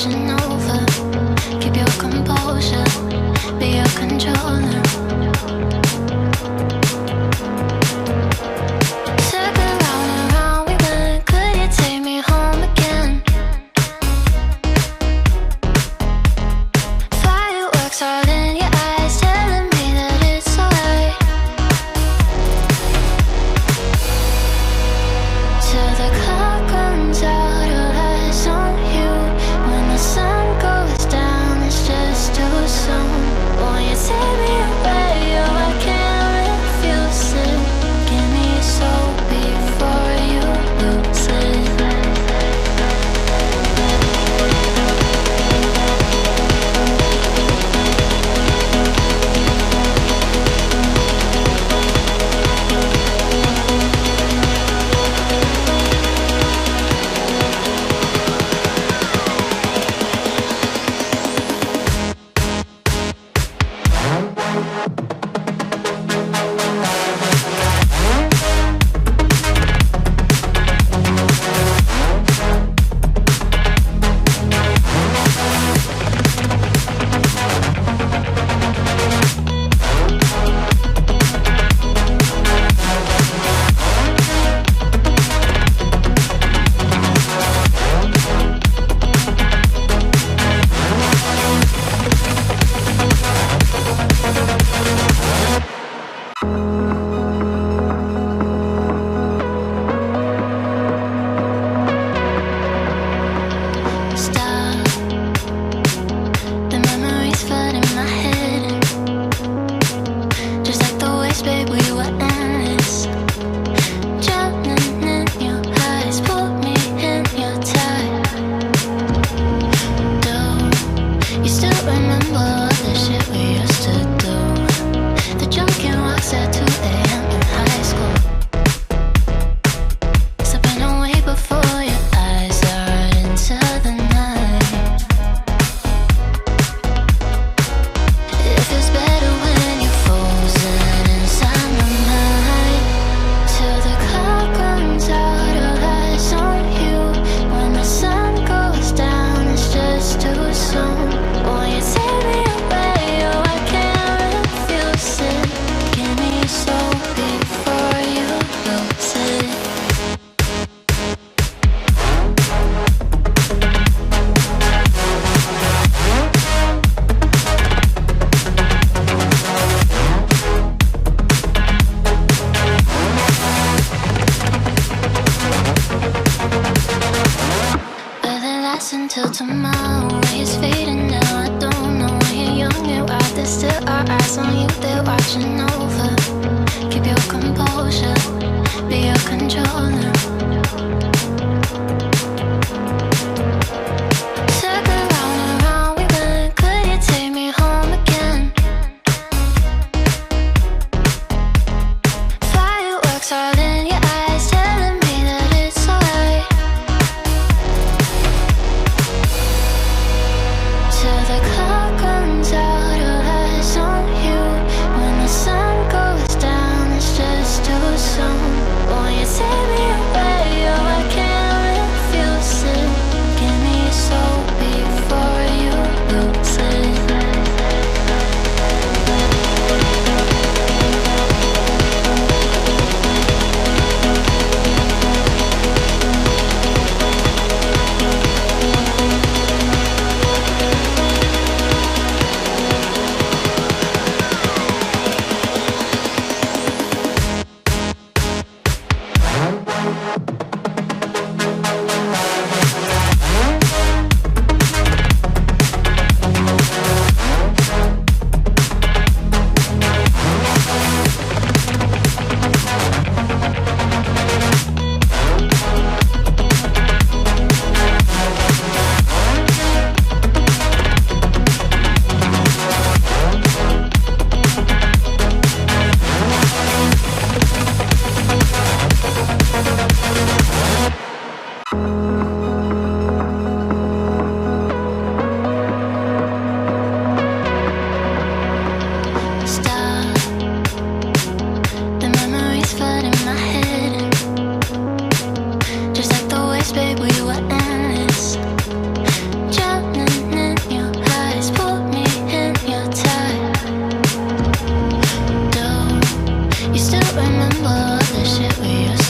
watching over. Keep your composure, be your controller. Circle round and round we went. Could you take me home again? Fireworks all in your eyes, telling me that it's alright. Till the clock runs out, all eyes on you. When the sun goes down, it's just too soon. Won't you take me away? Oh, I can't refuse it. Give me your soul before you lose it. Stop. The memories flood in my head. Just like the waves, babe, we were endless. Drowning in your eyes, pull me in your tide. Do you still remember all the shit we used to do? The drunken walks at 2 a.m. in high school. Slipping away before your eyes are into the night. It feels better when you're frozen inside my mind. Till the clock runs out, all eyes on you. When the sun goes down, it's just too soon. Won't you take me away? Oh, I can't refuse it. Give me your soul before you lose it. Will it last until tomorrow? It's fading now, I don't know. When you're young and wild, there's still our eyes on you, they're watching over. Keep your composure, be your controller. Circle round and round we went. Could you take me home again? Fireworks all in your eyes, telling me that it's alright.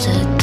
together.